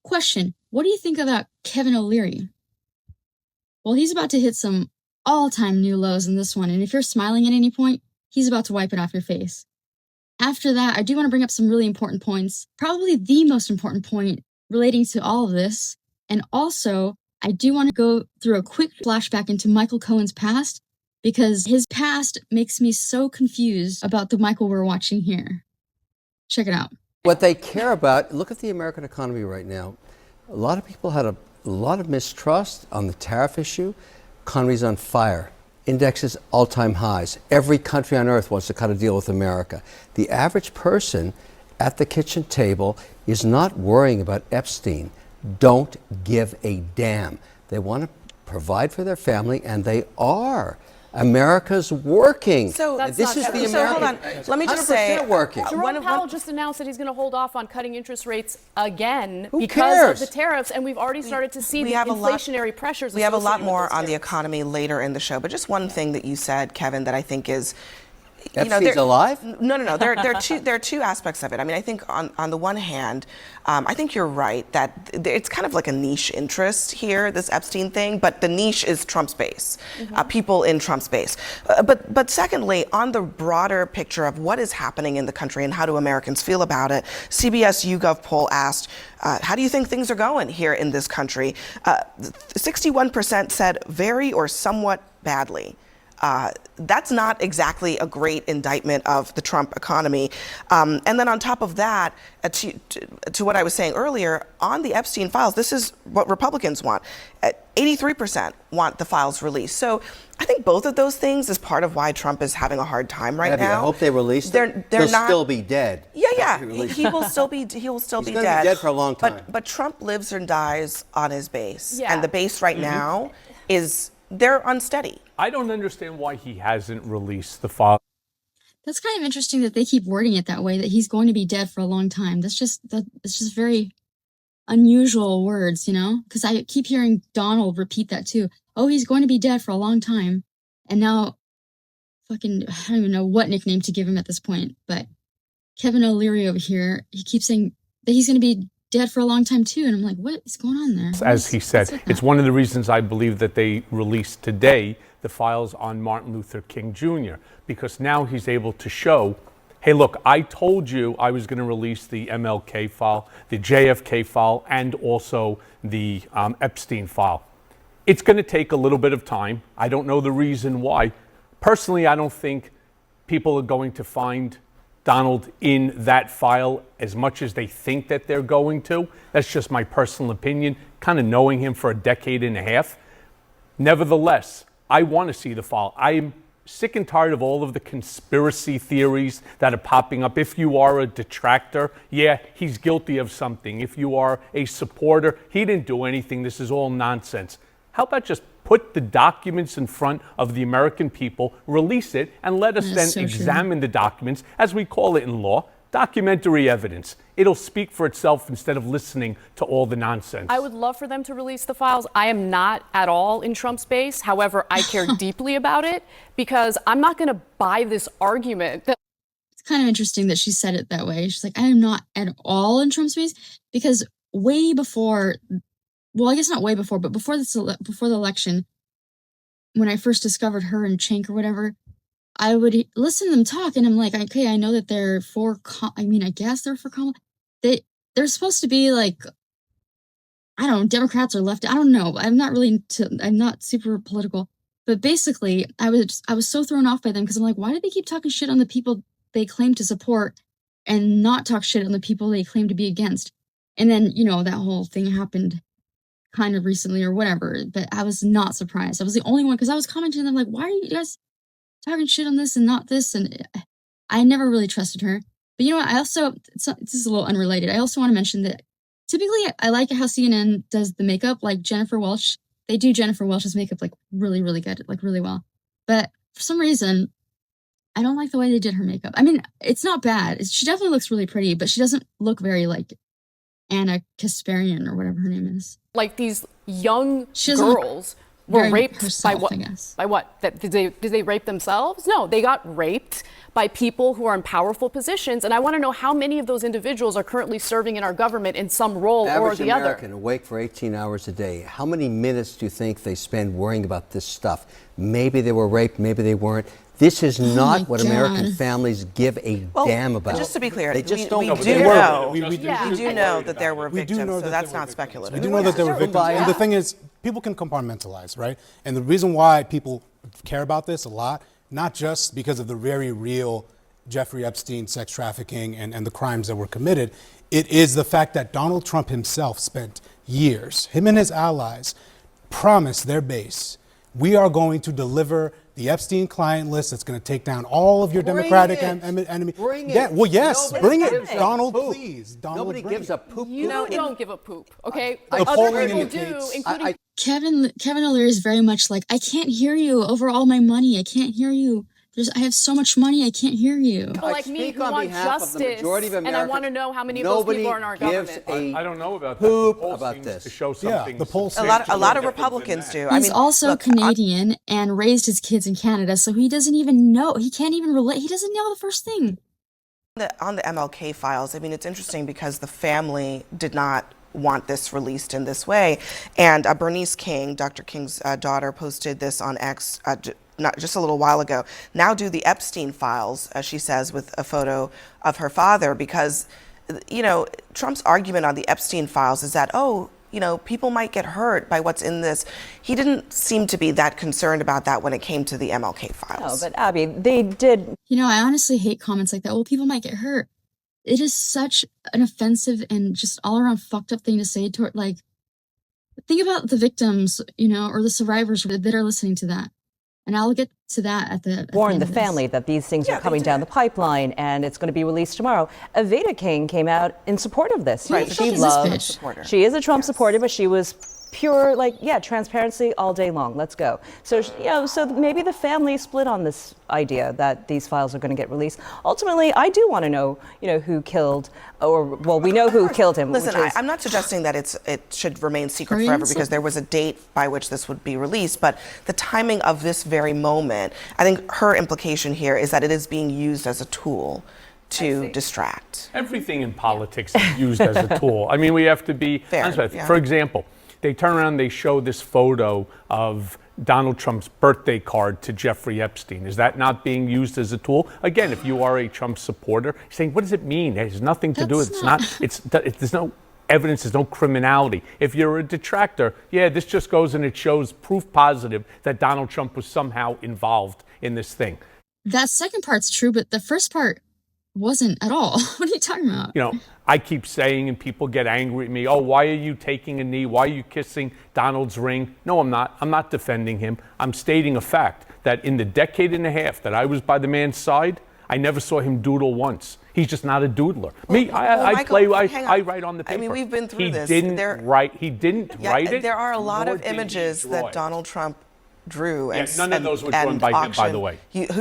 Question, what do you think about Kevin O'Leary? Well, he's about to hit some all-time new lows in this one, and if you're smiling at any point, he's about to wipe it off your face. After that, I do want to bring up some really important points, probably the most important point relating to all of this, and also, I do want to go through a quick flashback into Michael Cohen's past, because his past makes me so confused about the Michael we're watching here. Check it out. What they care about, look at the American economy right now. A lot of people had a lot of mistrust on the tariff issue. Economy's on fire. Indexes all-time highs. Every country on earth wants to cut a deal with America. The average person at the kitchen table is not worrying about Epstein. Don't give a damn. They want to provide for their family, and they are. America's working. So this is the American. So hold on. Let me just say, working. Jerome Powell just announced that he's going to hold off on cutting interest rates again Who because cares? of the tariffs, and we've already started to see the inflationary pressures. We have a lot more on the economy later in the show, but just one thing that you said, Kevin, that I think is. Epstein's alive? No. There are two aspects of it. I mean, I think on the one hand, I think you're right that it's kind of like a niche interest here, this Epstein thing, but the niche is Trump's base, people in Trump's base. But secondly, on the broader picture of what is happening in the country and how do Americans feel about it, CBS YouGov poll asked, how do you think things are going here in this country? 61% said very or somewhat badly. That's not exactly a great indictment of the Trump economy. And then on top of that, to what I was saying earlier, on the Epstein files, this is what Republicans want. 83% want the files released. So I think both of those things is part of why Trump is having a hard time right now. I hope they release them. He'll still be dead. Yeah. He will still be. He will still be dead. He's going to be dead for a long time. But Trump lives and dies on his base, and the base right now is they're unsteady. I don't understand why he hasn't released the file. That's kind of interesting that they keep wording it that way, that he's going to be dead for a long time. It's just very unusual words, you know? Because I keep hearing Donald repeat that too. Oh, he's going to be dead for a long time. And now, I don't even know what nickname to give him at this point, but Kevin O'Leary over here, he keeps saying that he's going to be dead for a long time too, and I'm like, what is going on there? As he said, it's one of the reasons I believe that they released today the files on Martin Luther King Jr., because now he's able to show, hey, look, I told you I was going to release the MLK file, the JFK file, and also the Epstein file. It's going to take a little bit of time. I don't know the reason why. Personally, I don't think people are going to find Donald in that file as much as they think that they're going to. That's just my personal opinion, kind of knowing him for a decade and a half. Nevertheless, I want to see the file. I'm sick and tired of all of the conspiracy theories that are popping up. If you are a detractor, yeah, he's guilty of something. If you are a supporter, he didn't do anything. This is all nonsense. How about just put the documents in front of the American people, release it, and let us then examine the documents, as we call it in law, documentary evidence. It'll speak for itself instead of listening to all the nonsense. I would love for them to release the files. I am not at all in Trump's base. However, I care deeply about it because I'm not going to buy this argument. It's kind of interesting that she said it that way. She's like, I am not at all in Trump's base, because way before, well, I guess not way before, but before the election, when I first discovered her and Cenk or whatever, I would listen to them talk, and I'm like, okay, I know that they're for, I guess they're for Kamala. They're supposed to be like, I don't know, Democrats or left. I don't know. I'm not super political, but basically, I was so thrown off by them because I'm like, why do they keep talking shit on the people they claim to support and not talk shit on the people they claim to be against? And then, that whole thing happened kind of recently or whatever, but I was not surprised. I was the only one, because I was commenting and I'm like, why are you guys talking shit on this and not this? And I never really trusted her. But you know what? I also, this is a little unrelated. I also want to mention that typically I like how CNN does the makeup, like Jennifer Welch. They do Jennifer Welch's makeup like really, really good, like really well. But for some reason, I don't like the way they did her makeup. I mean, it's not bad. She definitely looks really pretty, but she doesn't look very like Anna Kasparian or whatever her name is. Like these young girls were Very raped by herself, what? I guess. By what? Did they rape themselves? No, they got raped by people who are in powerful positions. And I want to know how many of those individuals are currently serving in our government in some role or Average the American other. awake for 18 hours a day. How many minutes do you think they spend worrying about this stuff? Maybe they were raped, maybe they weren't. This is not my what American God. families give a damn about. Just to be clear, they just we don't. do They know. were. We do know that there were We do victims, know so that that's there were not victims. speculative. We do know that there were victims. Yeah. And the thing is, people can compartmentalize, right? And the reason why people care about this a lot, not just because of the very real Jeffrey Epstein sex trafficking and the crimes that were committed, it is the fact that Donald Trump himself spent years, him and his allies, promised their base, we are going to deliver the Epstein client list that's going to take down all of your Democratic enemies. Bring it. Yeah, well, yes, Nobody bring it. gives a Donald, poop. please. Donald, Nobody bring gives it. a poop. You don't give a poop, okay? The Other polling people do, indicates- including Kevin O'Leary is very much like, I can't hear you over all my money. I can't hear you. I have so much money. I can't hear you. people like me speak who on want behalf of the justice, majority of and I Americans. want to know how many of those Nobody people are in our gives government. I don't know about that. poop The poll about seems this. to show Yeah, something. the poll A says- lot of different than Republicans that. do. He's also look, Canadian and raised his kids in Canada, so he doesn't even know. He can't even relate. He doesn't know the first thing. on the MLK files, I mean, it's interesting because the family did not want this released in this way. And Bernice King, Dr. King's daughter, posted this on X not just a little while ago. Now do the Epstein files, as she says, with a photo of her father, because, you know, Trump's argument on the Epstein files is that, oh, you know, people might get hurt by what's in this. He didn't seem to be that concerned about that when it came to the MLK No, files. but Abby, they did. You know, I honestly hate comments like that. Well, people might get hurt. It is such an offensive and just all around fucked up thing to say to like, think about the victims, you know, or the survivors that are listening to that. And I'll get to that at the Warned end the of this. family that these things Yeah, are coming they down did. the pipeline and it's going to be released tomorrow. Aveda King came out in support of this. Right, so she she's a loved. Trump supporter. She is a Trump supporter, but she was pure, like, yeah, transparency all day long. Let's go. So, you know, so maybe the family split on this idea that these files are going to get released. Ultimately, I do want to know, you know, who killed, or well, we know who killed him. Listen, which is, I'm not suggesting that it should remain secret Korean forever so- because there was a date by which this would be released, but the timing of this very moment, I think her implication here is that it is being used as a tool to distract. Everything in politics is used as a tool. I mean, we have to be Fair, honest with it. yeah. For example, they turn around, they show this photo of Donald Trump's birthday card to Jeffrey Epstein. Is that not being used as a tool? Again, if you are a Trump supporter, you're saying, what does it mean? It has nothing to do with it. There's no evidence, there's no criminality. If you're a detractor, yeah, this just goes and it shows proof positive that Donald Trump was somehow involved in this thing. That second part's true, but the first part wasn't at all. What are you talking about? You know, I keep saying, and people get angry at me, oh, why are you taking a knee? Why are you kissing Donald's ring? No, I'm not. I'm not defending him. I'm stating a fact that in the decade and a half that I was by the man's side, I never saw him doodle once. He's just not a doodler. Michael, hang on. I write on the paper. I mean, we've been through he this. Didn't There- write, he didn't Yeah, write it. there are a lot nor of did he images draw that it. Donald Trump drew. Yeah, And, none of those were drawn and by him, by auctioned. the way.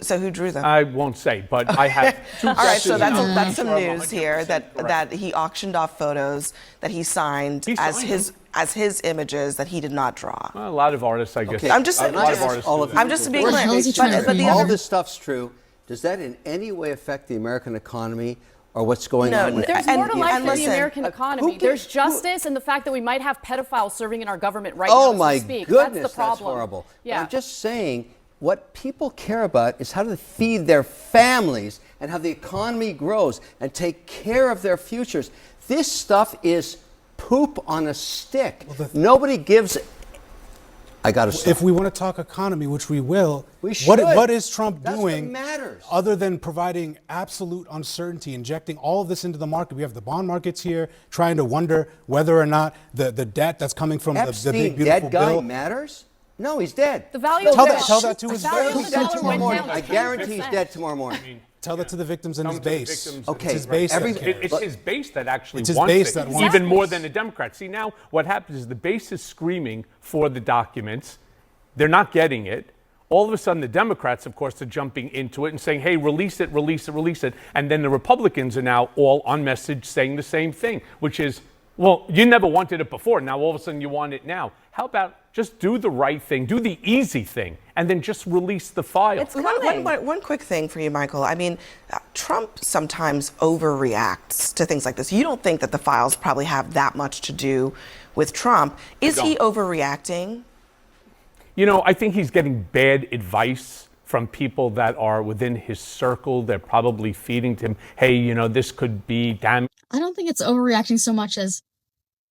So who drew them? I won't say, but I have two All right, so sessions that's, now. that's some I'm news here 100% that correct. he auctioned off photos that he signed, He as signed his them. as his images that he did not draw. Well, a lot of artists, I guess. Okay, I'm just- a lot of artists all do of that. you I'm just to be What the clear, hell is he trying to but the do? all other this stuff's true. Does that in any way affect the American economy or what's going No, on with There's And- more to life and than listen, the American economy. who There's gives- justice and the fact that we might have pedophiles serving in our government right Oh now my as we speak. goodness, that's the problem. horrible. But Yeah. I'm just saying, what people care about is how to feed their families and how the economy grows and take care of their futures. This stuff is poop on a stick. Nobody gives. I got to stop. If we want to talk economy, which we will, We what should. is Trump That's what doing matters. other than providing absolute uncertainty, injecting all of this into the market? We have the bond markets here, trying to wonder whether or not the debt that's coming from the Epstein, big beautiful dead guy bill. matters? No, he's dead. The value No, of Tell the that- tell that to his the value victims. of He's the dead dollar tomorrow went morning. down I like guarantee he's 10%. dead tomorrow morning. Tell that to the victims in his Come to the base. victims. Okay, It's his base. every- that It's cares. his base that actually It's his wants base it, that wants even it. more than the Democrats. See, now what happens is the base is screaming for the documents. They're not getting it. All of a sudden, the Democrats, of course, are jumping into it and saying, hey, release it, release it, release it. And then the Republicans are now all on message saying the same thing, which is, well, you never wanted it before. Now all of a sudden you want it now. How about Just do the right thing, do the easy thing, and then just release the file. It's coming. One quick thing for you, Michael. I mean, Trump sometimes overreacts to things like this. You don't think that the files probably have that much to do with Trump. Is he overreacting? You know, I think he's getting bad advice from people that are within his circle. They're probably feeding to him, hey, you know, this could be damage. I don't think it's overreacting so much as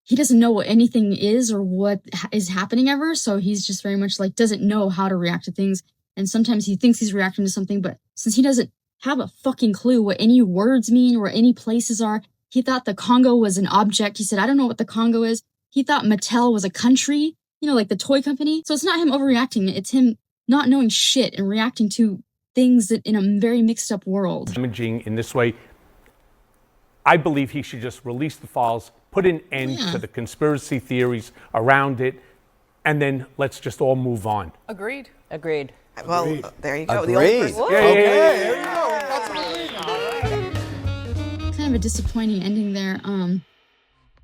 he doesn't know what anything is or what is happening ever. So he's just very much like doesn't know how to react to things. And sometimes he thinks he's reacting to something, but since he doesn't have a fucking clue what any words mean or any places are, he thought the Congo was an object. He said, I don't know what the Congo is. He thought Mattel was a country, you know, like the toy company. So it's not him overreacting. It's him not knowing shit and reacting to things that in a very mixed up world. Damaging in this way. I believe he should just release the files, put an end to the conspiracy theories around it, and then let's just all move on. Agreed. Agreed. Well, there you go. Agreed. The only person- There you go. We got some agreement. All right. Kind of a disappointing ending there,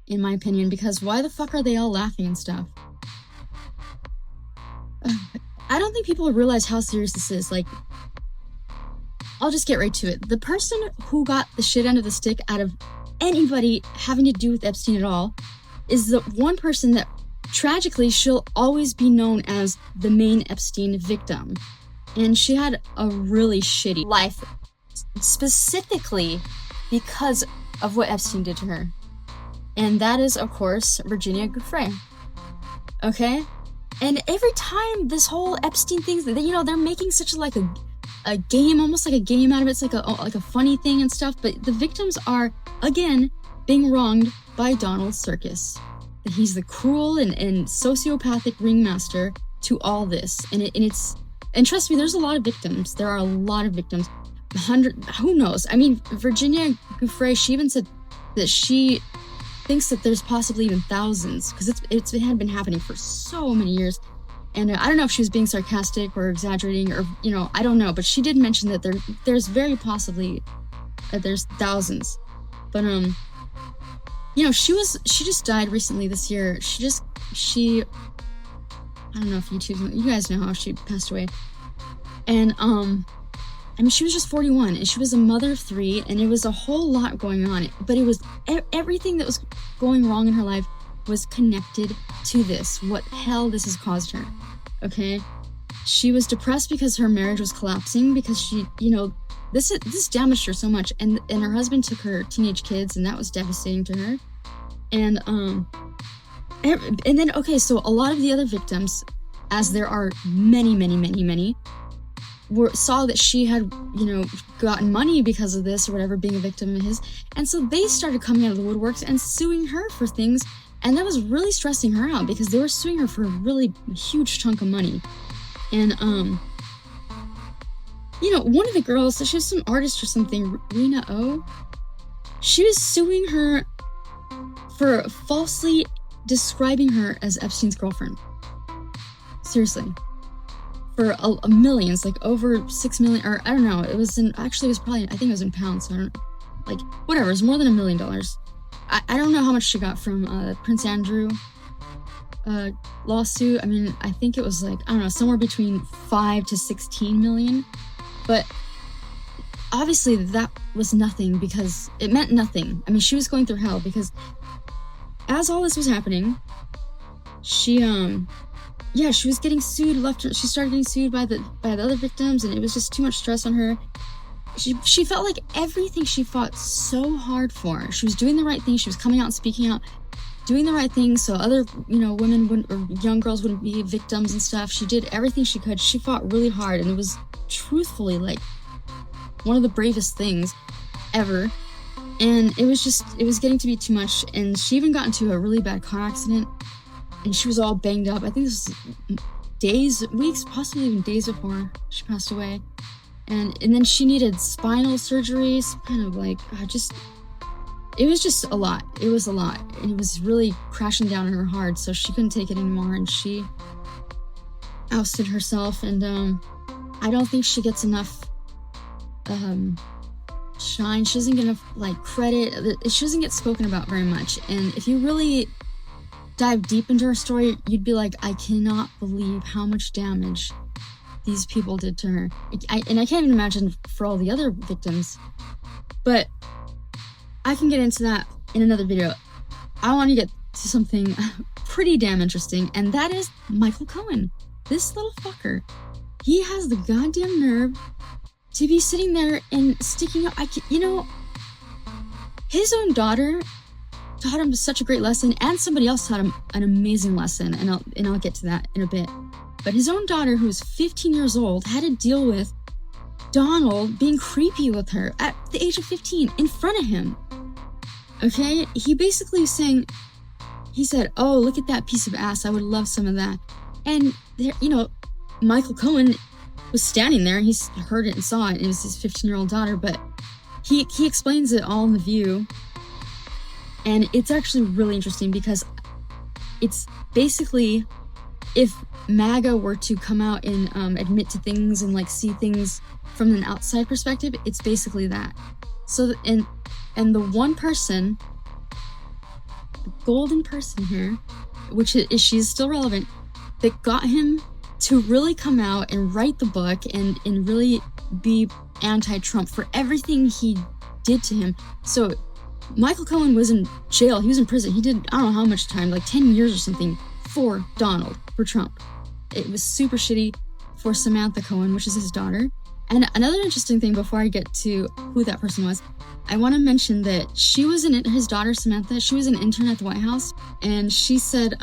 in my opinion, because why the fuck are they all laughing and stuff? I don't think people realize how serious this is. Like, I'll just get right to it. The person who got the shit end of the stick out of anybody having to do with Epstein at all is the one person that tragically she'll always be known as the main Epstein victim. And she had a really shitty life, specifically because of what Epstein did to her. And that is, of course, Virginia Giuffre. Okay? And every time this whole Epstein thing, you know, they're making such like a game, almost like a game out of it. It's like a funny thing and stuff. But the victims are, again, being wronged by Donald Circus. He's the cruel and sociopathic ringmaster to all this. And trust me, there's a lot of victims. There are a lot of victims. Who knows? I mean, Virginia Giuffre, she even said that she thinks that there's possibly even thousands, because it had been happening for so many years. And I don't know if she was being sarcastic or exaggerating, or, you know, I don't know. But she did mention that there's very possibly that there's thousands. But you know, she just died recently this year. She I don't know if you guys know how she passed away. And I mean, she was just 41, and she was a mother of 3, and it was a whole lot going on. But it was everything that was going wrong in her life was connected to this. What hell this has caused her, okay? She was depressed because her marriage was collapsing, because she, you know, this damaged her so much. And her husband took her teenage kids, and that was devastating to her. And then, okay, so a lot of the other victims, as there are many, saw that she had, you know, gotten money because of this or whatever, being a victim of his. And so they started coming out of the woodworks and suing her for things. And that was really stressing her out, because they were suing her for a really huge chunk of money. And, you know, one of the girls, so she was some artist or something, Rena O, she was suing her for falsely describing her as Epstein's girlfriend. Seriously. For a millions, like over 6 million, or I don't know, it was probably, I think it was in pounds, so I don't, like, whatever, it's more than $1 million. I don't know how much she got from Prince Andrew lawsuit. I mean, I think it was like, I don't know, somewhere between 5 to 16 million. But obviously that was nothing, because it meant nothing. I mean, she was going through hell, because as all this was happening, she was getting sued she started getting sued by the other victims, and it was just too much stress on her. She felt like everything she fought so hard for, she was doing the right thing. She was coming out and speaking out, doing the right thing, so other, you know, women wouldn't, or young girls wouldn't be victims and stuff. She did everything she could. She fought really hard, and it was truthfully like one of the bravest things ever. And it was getting to be too much. And she even got into a really bad car accident, and she was all banged up. I think this was weeks, possibly even days before she passed away. And then she needed spinal surgeries, kind of like, it was just a lot. It was a lot. And it was really crashing down on her hard, so she couldn't take it anymore, and she ousted herself. And I don't think she gets enough shine. She doesn't get enough, like, credit. She doesn't get spoken about very much. And if you really dive deep into her story, you'd be like, I cannot believe how much damage these people did to her. And I can't even imagine for all the other victims. But I can get into that in another video. I want to get to something pretty damn interesting, and that is Michael Cohen. This little fucker. He has the goddamn nerve to be sitting there and sticking up. His own daughter taught him such a great lesson, and somebody else taught him an amazing lesson, and I'll get to that in a bit. But his own daughter, who was 15 years old, had to deal with Donald being creepy with her at the age of 15 in front of him. Okay? He basically was saying, he said, oh, look at that piece of ass. I would love some of that. And, Michael Cohen was standing there. He heard it and saw it. It was his 15-year-old daughter. But he explains it all in The View. And it's actually really interesting because it's basically if MAGA were to come out and admit to things and like see things from an outside perspective, it's basically that. So, and the one person, the golden person here, which is she's still relevant, that got him to really come out and write the book and really be anti-Trump for everything he did to him. So Michael Cohen was in jail. He was in prison. He did, I don't know how much time, like 10 years or something for Donald, for Trump. It was super shitty for Samantha Cohen, which is his daughter. And another interesting thing before I get to who that person was, I want to mention that she was his daughter, Samantha, she was an intern at the White House. And she said,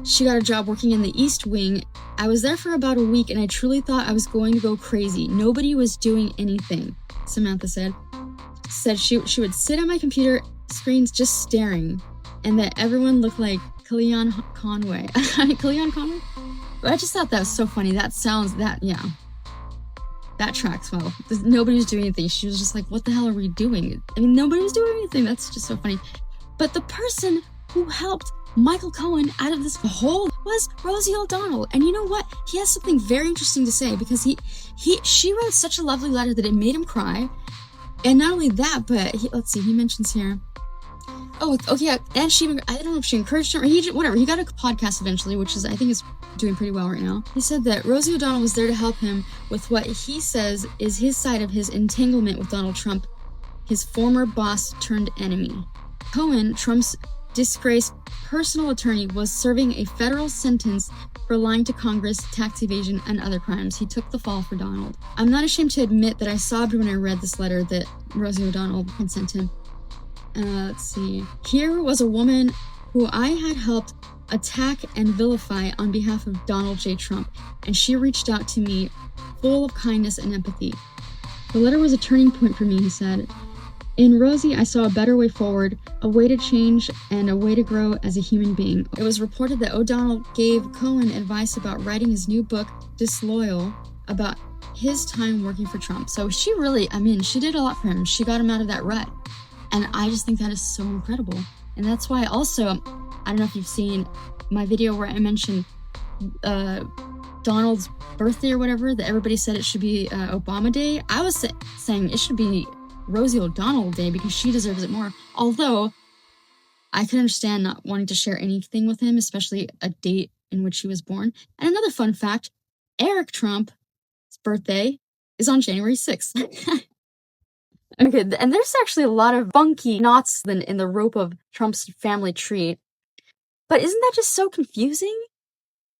she got a job working in the East Wing. I was there for about a week and I truly thought I was going to go crazy. Nobody was doing anything, Samantha said. Said she would sit on my computer screens just staring, and that everyone looked like Kellyanne Conway. Kellyanne Conway? But I just thought that was so funny. That tracks well. Nobody was doing anything. She was just like, what the hell are we doing? I mean, nobody was doing anything. That's just so funny. But the person who helped Michael Cohen out of this hole was Rosie O'Donnell. And you know what? He has something very interesting to say because she wrote such a lovely letter that it made him cry. And not only that, but he mentions here. Oh, okay, and I don't know if she encouraged him or he got a podcast eventually, which I think is doing pretty well right now. He said that Rosie O'Donnell was there to help him with what he says is his side of his entanglement with Donald Trump, his former boss turned enemy. Cohen, Trump's disgraced personal attorney, was serving a federal sentence for lying to Congress, tax evasion, and other crimes. He took the fall for Donald. I'm not ashamed to admit that I sobbed when I read this letter that Rosie O'Donnell had sent him. Let's see. Here was a woman who I had helped attack and vilify on behalf of Donald J. Trump, and she reached out to me full of kindness and empathy. The letter was a turning point for me, he said. In Rosie, I saw a better way forward, a way to change, and a way to grow as a human being. It was reported that O'Donnell gave Cohen advice about writing his new book, Disloyal, about his time working for Trump. So she did a lot for him. She got him out of that rut. And I just think that is so incredible. And that's why also, I don't know if you've seen my video where I mentioned Donald's birthday or whatever, that everybody said it should be Obama Day. I was saying it should be Rosie O'Donnell Day because she deserves it more. Although I can understand not wanting to share anything with him, especially a date in which he was born. And another fun fact, Eric Trump's birthday is on January 6th. Okay, and there's actually a lot of funky knots in the rope of Trump's family tree. But isn't that just so confusing?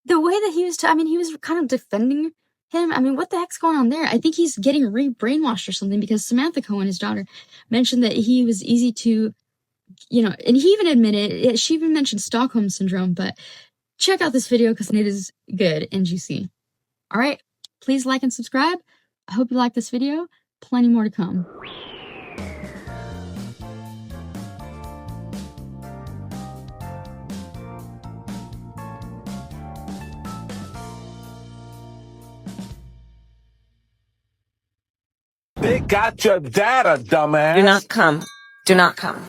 The way that he was kind of defending him. I mean, what the heck's going on there? I think he's getting brainwashed or something because Samantha Cohen, his daughter, mentioned that he was easy to, and he even admitted, she even mentioned Stockholm Syndrome, but check out this video because it is good and juicy. All right, please like and subscribe. I hope you like this video. Plenty more to come. They got your data, dumbass. Do not come. Do not come.